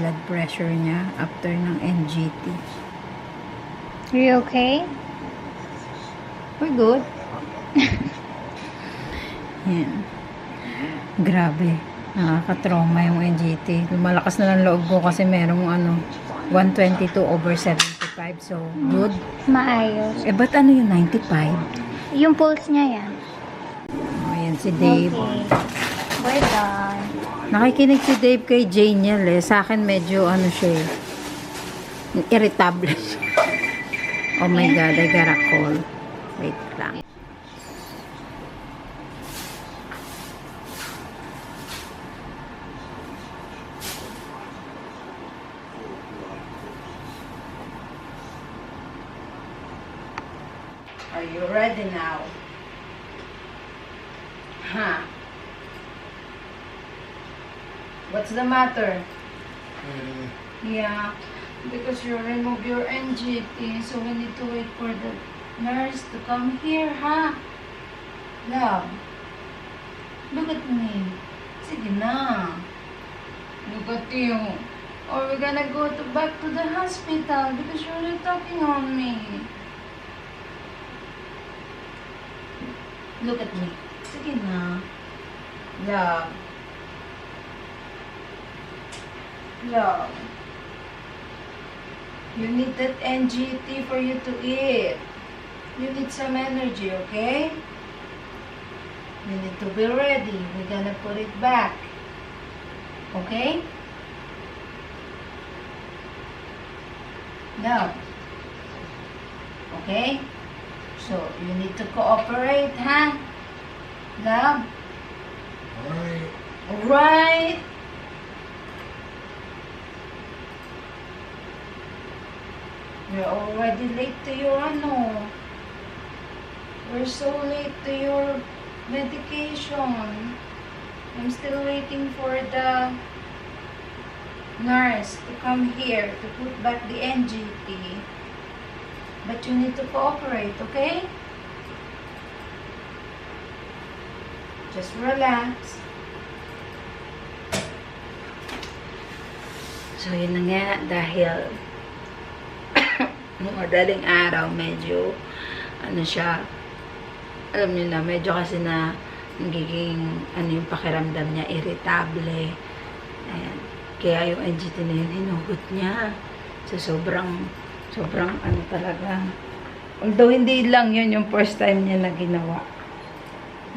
blood pressure niya after ng NGT. Are you okay? We're good. Yan. Grabe. Nakaka-trauma yung NGT. Lumalakas na ng loob ko kasi merong 122/75. So, good. Maayos. Ba't yung 95? Yung pulse niya yan. Ayan si Dave. Okay. We're done. Nakikinig si Dave kay Janiel Sa akin medyo siya irritable siya. Oh my God, I got a call. Wait lang. Are you ready now? Huh? What's the matter? Yeah, because you remove your NGT, so we need to wait for the nurse to come here, huh? Love, look at me. Sige na. Look at you. Or we're gonna go back to the hospital because you're not talking on me. Look at me. Sige na. Love. Love. You need that NGT for you to eat. You need some energy, okay? You need to be ready. We're gonna put it back. Okay? Love. Okay? So, you need to cooperate, huh? Love? Alright. Alright. You're already late to your We're so late to your medication. I'm still waiting for the nurse to come here to put back the NGT. But you need to cooperate, okay? Just relax. So, yun na nga, dahil madaling araw, medyo, siya, alam niyo na, medyo kasi na, nagiging, yung pakiramdam niya, irritable. Ayan. Kaya yung NGT na yun, hinugot niya. So, sobrang talaga. Although, hindi lang yun yung first time niya na ginawa.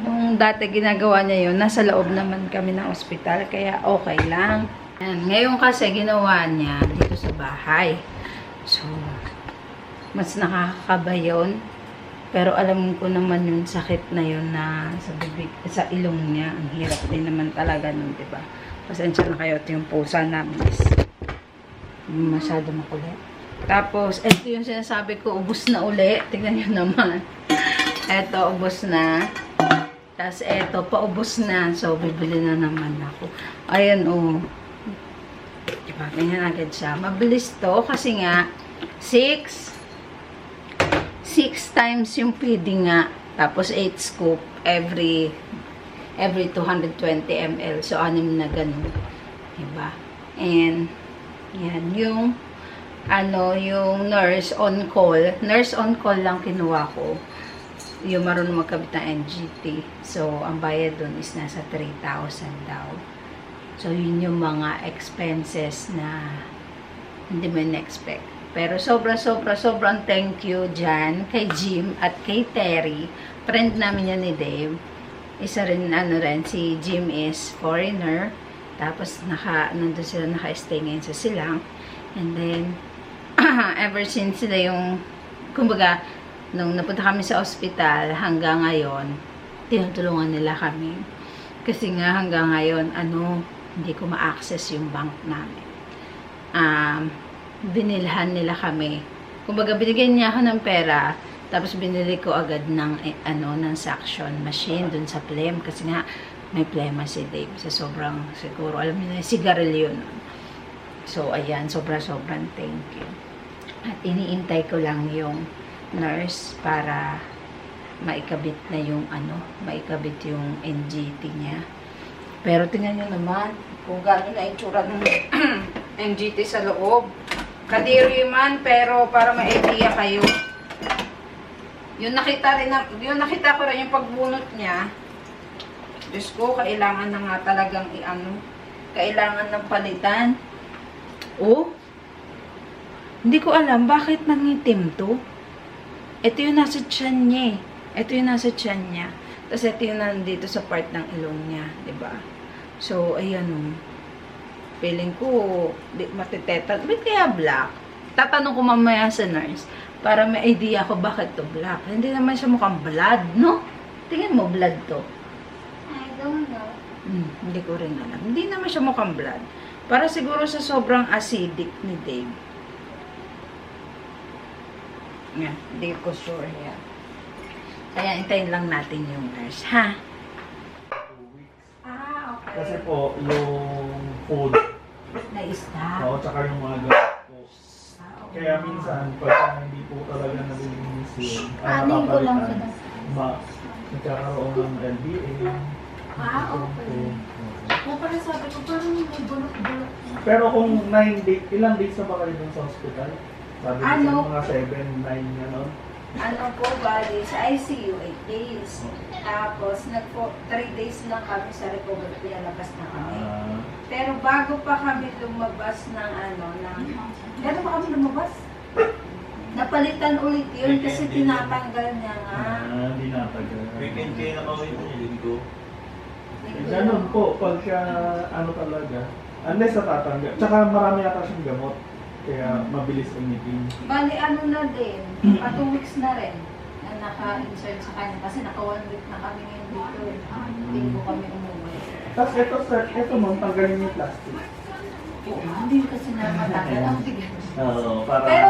Nung dati ginagawa niya yun, nasa loob naman kami ng ospital, kaya okay lang. Ayan. Ngayon kasi, ginawa niya dito sa bahay. So, mas nakakakaba yun. Pero alam ko naman yung sakit na yun na sa bibig, sa ilong niya. Ang hirap din naman talaga nun, diba? Pasensya na kayo. Ito yung pusa namin is masyado makulit. Tapos, ito yung sinasabi ko, ubos na uli. Tignan nyo naman. Ito, ubos na. Tapos, ito, paubos na. So, bibili na naman ako. Ayan, oh. Diba? Ganyan agad siya. Mabilis to kasi nga, 6 times yung feeding nga. Tapos, 8 scoop every 220 ml. So, 6 na ganun. Diba? And, yan, yung yung nurse on call. Nurse on call lang kinuha ko. Yung marunong magkabit ng NGT. So, ang bayad dun is nasa 3,000 daw. So, yun yung mga expenses na hindi mo na-expect. Pero sobrang thank you dyan kay Jim at kay Terry. Friend namin yan ni Dave. Isa rin, si Jim is foreigner. Tapos, nandun sila naka-stay ngayon sa Silang. And then, ever since sila yung, kumbaga, nung napunta kami sa ospital, hanggang ngayon, tinutulungan nila kami. Kasi nga, hanggang ngayon, hindi ko ma-access yung bank namin. Binilhan nila kami. Kumbaga, binigyan niya ako ng pera, tapos binili ko agad ng, ng suction machine dun sa phlegm. Kasi nga, may plema si Dave. Sa sobrang, siguro, alam niyo na, sigarilyo nun. So, ayan, sobrang thank you. At iniintay ko lang yung nurse para maikabit na yung maikabit yung NGT niya. Pero tingnan nyo naman kung gano'n na itsura ng NGT sa loob. Kadiri man, pero para may idea kayo. Yung nakita ko rin yung pagbunot niya. Diyos ko, kailangan na nga talagang kailangan ng palitan. Oh, hindi ko alam bakit nangitim to. Ito yung nasa tiyan niya eh. Ito yung nasa tiyan niya. Tapos ito yung nandito sa part ng ilong niya, 'di ba? So, ayan oh. Feeling ko, matitetan. Ba't kaya black? Tatanong ko mamaya sa nurse para may idea ko bakit to black. Hindi naman siya mukhang blood, no? Tingnan mo, blood to. I don't know. Hindi ko rin alam. Hindi naman siya mukhang blood. Para siguro sa sobrang acidic ni Dave. Yan, hindi ko sure yan. Kaya hintayin lang natin yung nurse, ha? 2 weeks. Ah, okay. Kasi po, yung food, Na-stop. o tsaka yung mga gamit po. Ah, Kaya minsan, pag hindi po talaga nalilinis yun, Anin ko lang napapalitan, nagkakaroon ng LBA. Ah, okay. Kaya pala sabi ko, parang may bulok-bulok. Pero kung 9 days, ilang days na ba kayo dun sa hospital? Sabi ko Ano? mga 7, 9 gano'n. Ano po, bali, sa ICU, 8 days. Tapos, 3 days lang kami sa recovery, pinalabas na kami. Pero bago pa kami lumabas ng Pero pa kami lumabas? Napalitan ulit yun kasi tinatanggal niya nga. Hindi natagal. Weekend kayo nakawin mo niya, linggo. Ganun po, pagka ano talaga, unless natatanggal. Tsaka marami yata siyang gamot. Kaya mabilis umitin. Bali, ano na din, 2 weeks na rin na naka-insert sa kanya kasi naka 1 week na kami ngayon dito. Hindi ko kami umuwi. Tapos ito, sir, ito mo, tanggalin yung plastic. Oo, hindi kasi na matagal ang bigat. Oo, para... Pero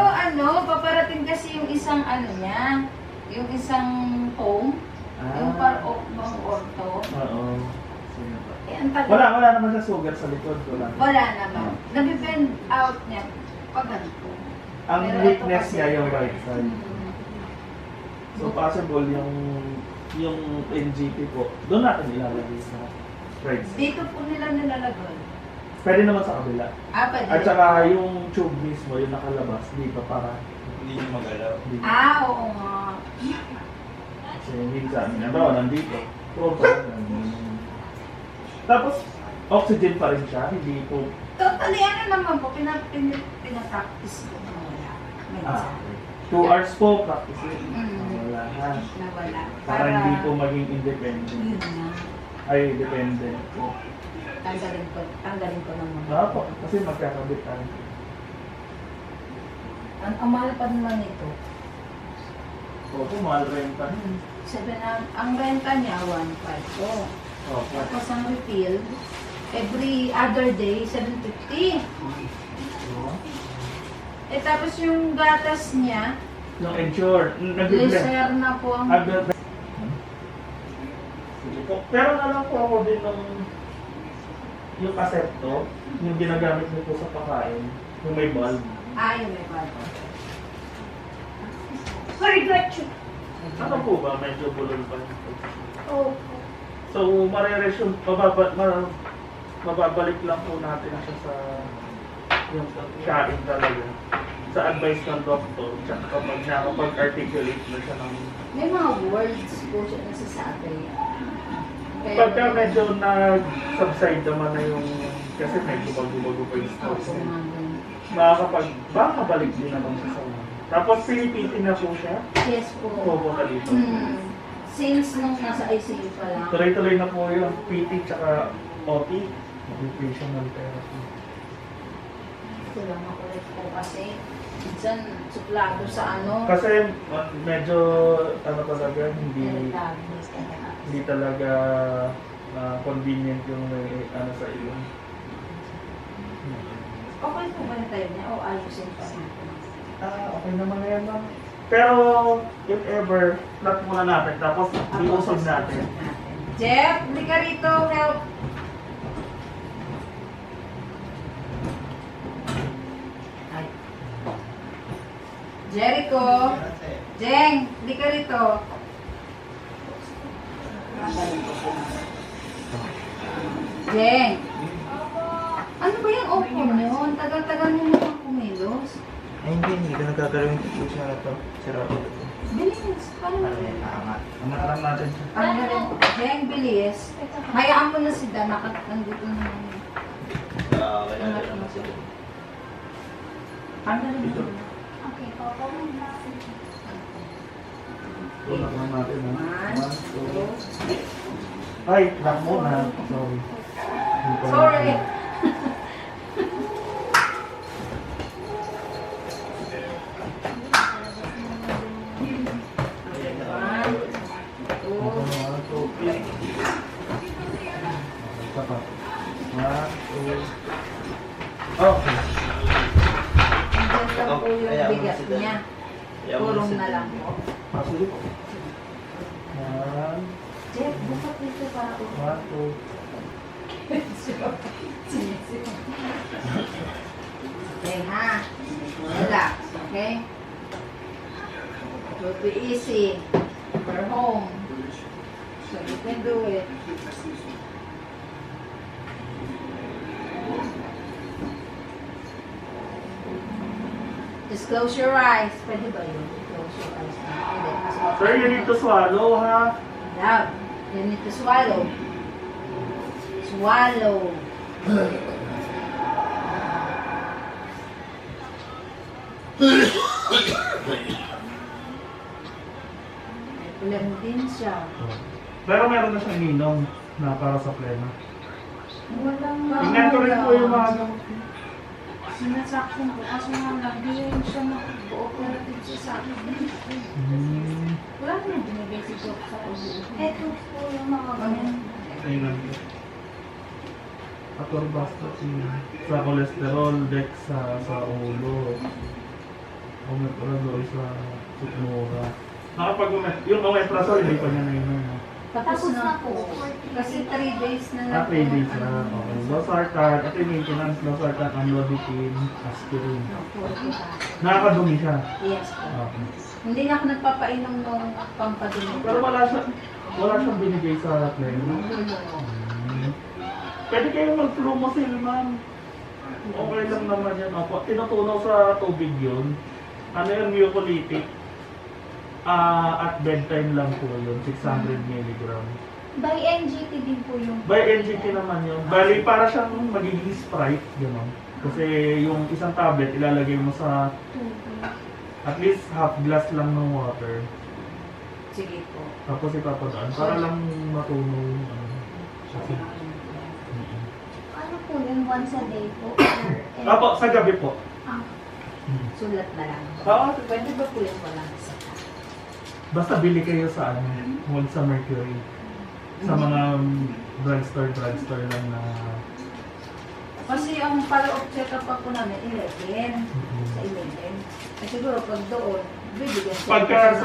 paparating kasi yung isang niya, yung isang foam, yung pang orto. Oo. Sige pa. Ang tagal. Wala naman sa sugat sa likod. Wala naman. Nabibend out niya pag ganito. Ang Pero weakness ito kasi- niya yung right side. So possible yung NGP po, doon natin ilalagay sa right side. Dito po nila nilalagay. Pwede naman sa kabila. Pwede. At saka yung tube mismo, yung nakalabas dito para Hindi niyo magalaw. hindi. Oo nga. Kasi minsan, nandito. Puro pa. Tapos, oxygen pa rin siya, hindi po. Totally, naman po, pinapractice ko na wala. Minsan. 2 hours po, practice it. Mm. Wala ha. Nawala. Para hindi po maging independent. Yun na. Ay, dependent po. Tanggalin ko naman. Dapat, kasi magkakabitan. Ang mahal pa naman ito. Opo, mahal renta. Ang renta niya, 1.5 po. Opo. Tapos ang refill, every other day, 750. Tapos yung gatas niya, Yung ensure, nag-blend. lesser na po ang... Sige po. Pero nalang po ako din ng yung asepto, yung ginagamit niyo po sa pakain, yung may bulb. Yun may bago. Sorry, got you. Ano po ba? Medyo bulol pa nito. Oh. So, mareresume, mababalik lang po natin siya sa yung kain talaga. Sa advice ng doktor, tsaka kapag nakapag-articulate na siya ng... May mga words po siya nasasabi. Pagka medyo nag-subside naman na yung... Kasi medyo bago-bago pa yung Opo, stress. mga ganun. Makakabalik din naman siya sa una. Tapos pinipitin na po siya. Yes po. Pupunta dito. Since nung nasa ICU pa lang. Tuloy-tuloy na po yung PT tsaka OT. Occupational therapy. Sila makulit po kasi. Minsan, suplado sa Kasi medyo talaga hindi talaga convenient yung may sa ilong. Okay po ba na tayo niya o ayusin pa rin? Okay naman na yan, ma'am. Pero if ever, flat muna natin tapos iusog natin. Jeff, hindi ka rito. Help. Ay. Jericho. Jeng, hindi ka rito. Jeng. Ano ba yung opo nyo? Ang tagal-tagal nyo naman kumilos. Ay, hindi ka nagkakaroon ng puso na ito. Sarap ito. Bilis. Paano Ano yan, aangat. Angat lang natin siya. Ano rin? Kaya bilis. Hayaan mo na si Dan. Nandito na naman. Kailangan naman sila. Ano rin? Okay, papa mo na. Tulak lang natin ha. One, 1, 2. Ay, lock muna. Sorry. Hindi ko Sorry. alam. One, two. One, two, three. Isa pa. 1, 2. Okay. Nandiyan lang po yung bigat niya. Tulong na lang po. Pasok. 1, Jeff, bukat dito para 1, 2. Okay, ha? Relax, okay? It will be easy. We're home. So you can do it. Just close your eyes. Pwede ba yun? Close your eyes na. Hindi. Sir, you need to swallow ha. Love, you need to swallow. Swallow. Ulan din siya. Pero meron na siyang inom na para sa plena. Walang Tingnan ko rin po yung mga gamot. sinasaktan ko kasi nga nag-diyan siya mag-cooperative siya sa akin. Wala naman binigay si Doc sa ulo. Ito po yung mga ganyan. Tingnan ko. Atorvastatin sa kolesterol, dex sa ulo. Omeprazole sa sikmura. Yung omeprazole, hindi pa niya nainom. No? Tapos na po. Kasi 3 days na lang. 3 days na. Okay. Losartan, ito yung maintenance, losartan, amlodipine, aspirin. Nakakadumi siya. Yes po. Okay. Hindi na ako nagpapainom ng pampadumi. Pero wala siyang binigay sa pleno. Pwede kayong mag-flumosil, ma'am. Okay lang naman yan. Opo. Tinutunaw sa tubig yun. Ano yung mucolytic? At bedtime lang po yun. 600 mg. By NGT din po yung... By NGT naman yun. Bali, para siyang magiging Sprite. Gano'n. Kasi yung isang tablet, ilalagay mo sa at least half glass lang ng water. Sige po. Tapos ipapadaan. Para lang matunaw. Kasi Ano po yun? Once a day po? Apo, sa gabi po. Ah, Sulat na lang. Oo. Pwede ba po yung walang isa? Basta bili kayo sa mall sa Mercury. Sa mga drugstore lang na... Kasi ang follow-up check-up pa po namin, 11. Sa 11. Eh siguro pag doon, bibigyan siya. Pagka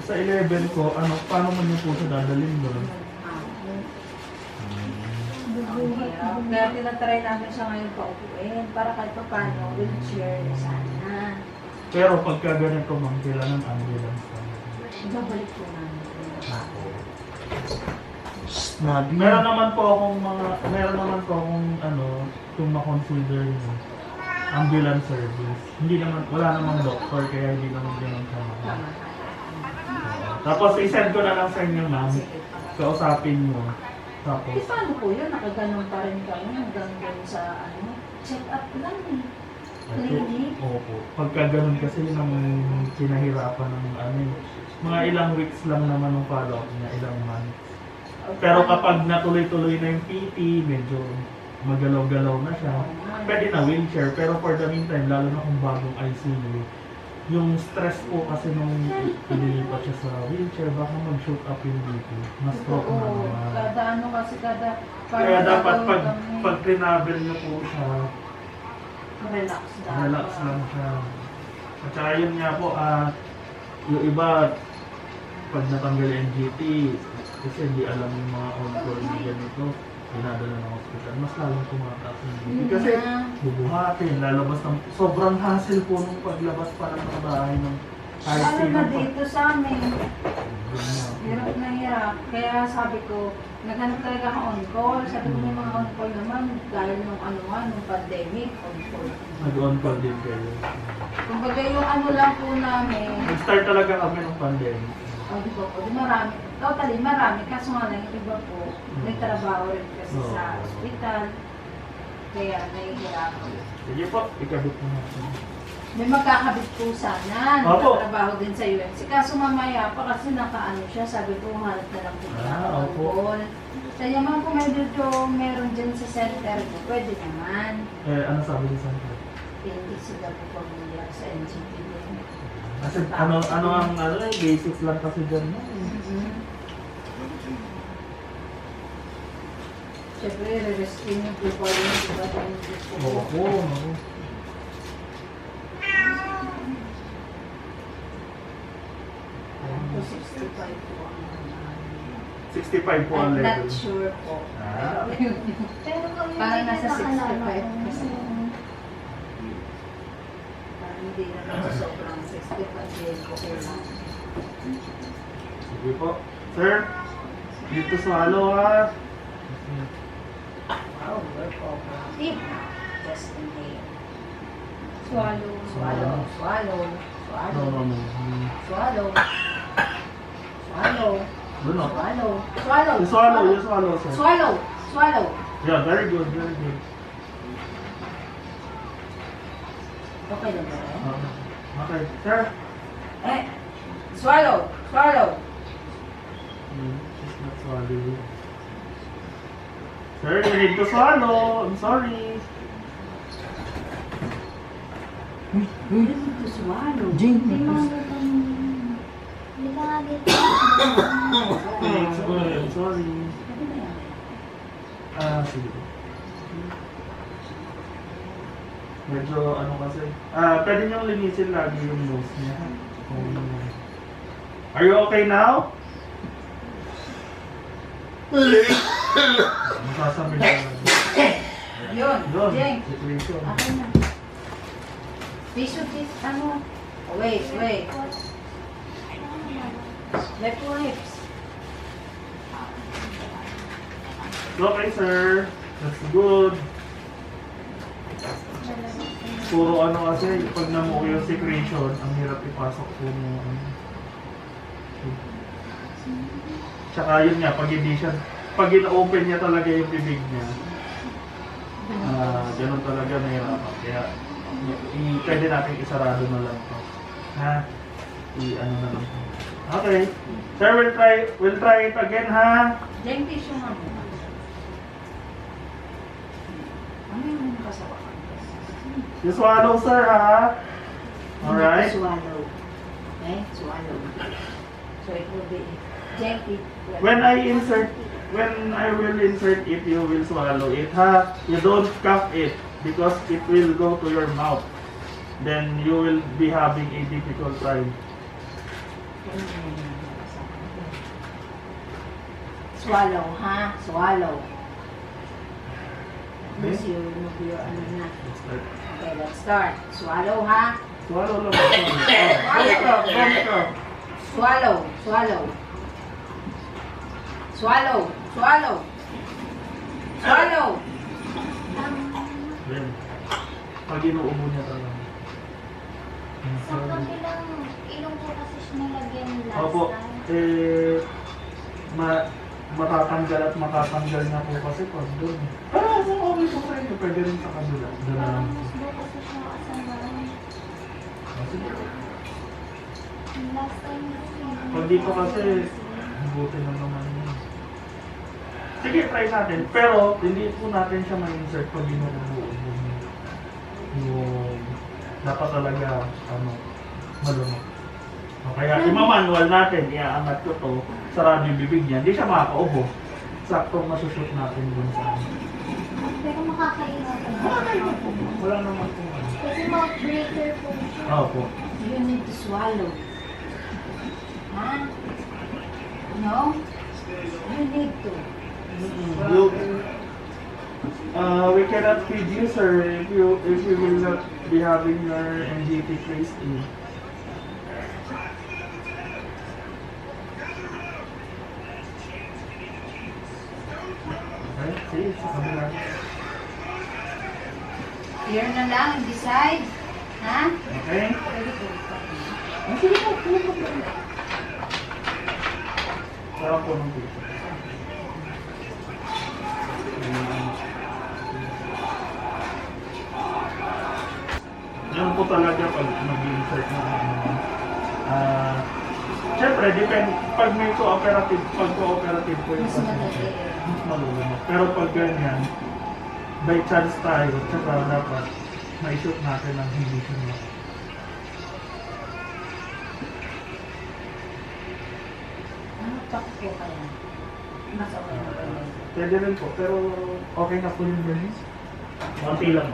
sa 11 ko, paano mo niyo po siya dadalhin doon? Kaya tinatry namin siya ngayon paupuin para kahit pa paano, wheelchair sana. Pero pagka ganito ma'am, kailangan ambulance. Ibabalik po namin. Meron naman po akong kung ma-consider yung ambulance service. Hindi naman, wala namang doctor, kaya hindi naman ganun sa mga. Tama. Tapos i-send ko na lang sa inyo ma'am, Sige. kausapin mo. Tapos, Eh paano po yun? Nakaganon pa rin kami hanggang doon sa check-up lang eh. Clinic. opo. Pagka ganun kasi nang kinahirapan ng mga ilang weeks lang naman ng follow-up niya, ilang months. Pero kapag natuloy-tuloy na yung PT, medyo magalaw-galaw na siya. Pwede na wheelchair, pero for the meantime, lalo na kung bagong ICU, yung stress po kasi nung ililipat siya sa wheelchair, baka mag-shoot up yung BP. Mas stroke na Oo, naman. kada kasi kada... Kaya dapat gagawin kami, pag trinavel niyo po siya, relax dapat. relax lang siya. At saka yun nga po, yung iba, pag natanggal yung NGT, kasi hindi alam yung mga on-call na ganito, dinadala ng hospital, mas lalong tumataas yung NGT. Kasi bubuhatin, lalabas ng, sobrang hassle po nung paglabas para ng bahay ng Lalo na dito sa amin. Ganyan. Hirap na hirap. Kaya sabi ko, naghanap talaga ako on-call. Sabi ko may mga on-call naman dahil nung ano nga, nung pandemic, on-call. Nag-on call din kayo. Kumbaga yung ano lang po namin, Nag-start talaga kami ng pandemic. di ba po, di marami. Totally marami, kaso nga lang yung iba po, nagtrabaho rin kasi Oo. sa ospital. Kaya nahihirapan. Sige po, ikabit mo natin. May magkakabit po sana, Opo. nagtatrabaho din sa UNC. Kaso mamaya pa kasi nakaano siya, sabi ko hanap na lang po niya Opo. on-call. Sa yaman kung may dito meron dyan sa center ko, pwede naman. Ano sabi niya sa akin? Hindi sila po pamilya sa NCP din. Kasi ano ang basics lang kasi dyan. No? Siyempre, re-rescue yung people yun, di ba? Yung gusto ko. Oo, no. Ako 65 po ang 65 po ang I'm level. not sure po. Ah. Pero kung yung Parang hindi nasa nakalaman, 65 kasi. Parang hindi naman sa sobrang 65 din ko kailangan. Sige po. Sir, dito sa halo ha. Wow, we're cooperative. Just in here. swallow. Swallow, swallow, No, swallow, no, no. swallow, swallow, Doon o. swallow, swallow, You swallow, sir. swallow, swallow. Yeah, very good, very good. Okay lang ba eh? Okay, sir. Eh, swallow, swallow. She's not swallowing. Sir, you need to swallow. I'm sorry. You need to swallow. Hindi mo hindi ka nga dito. I'm sorry. Sige. Medyo ano kasi. Pwede niyong linisin lagi yung nose niya. Are you okay now? Masasabi ka lang. Yun, Doon, Jeng. situation. Akin na. Tissue, ano? Oh, wait. Left lips. Okay, sir. That's good. Puro ano kasi, pag namuwi yung secretion, ang hirap ipasok po mo. Tsaka yun nga, pag hindi siya, pag ina-open niya talaga yung bibig niya, ganun talaga mahirapan. Kaya, pwede natin isarado na lang to. Ha? I-ano na lang to. Okay. Sir, we'll try it again, ha? Jeng, tissue nga muna. Ano yung kasawa ka? You swallow, sir, ha? Alright? Swallow. Okay? Swallow. So it will be Jeng, When I will insert it, you will swallow it, ha? You don't cough it because it will go to your mouth. Then you will be having a difficult time. Swallow, ha? Swallow. Okay? Use your ano na. Let's start. Okay, let's start. Swallow, ha? Swallow lang. Swallow. Don't cough. Swallow, swallow. Swallow, swallow. Swallow. Then, pag inuubo niya talaga. Sa kabilang ilong po kasi siya nilagyan last Opo, time. matatanggal at matatanggal na po kasi pag doon. So okay po sa inyo. Pwede rin sa kabila. Doon na lang. Parang mas daw kasi siya kasama. Sige. Last time kasi. Pag dito kasi, buti na naman yun. Sige, try natin. Pero, hindi po natin siya ma-insert pag inuubo. Yung dapat talaga, malunok. O, kaya, imamanual natin, iaangat ko to, sarado yung bibig niya, hindi siya makakaubo. Saktong masushoot natin dun sa Pero makakaingat ka. Wala naman po. Kasi mouth breaker po siya. Opo. You need to swallow. Ha? No? You need to. We cannot feed you, sir, if you will not be having your NGT placed in. Okay, sige, sa kabila. Here na lang, decide. Ha? Okay? Ah, sige po, sige po. Sarap po ng pizza. Yan po talaga pag mag-insert na syempre, depend, pag may cooperative, pag cooperative po yung Mas pasyente, malaki. mas malulunok. Pero pag ganyan, by chance tayo, tsaka dapat ma-shoot natin ang hindi siya. Ano pa po kaya? Mas okay na ba yun? Pwede rin po, pero okay na po yung ganyan. Konti lang.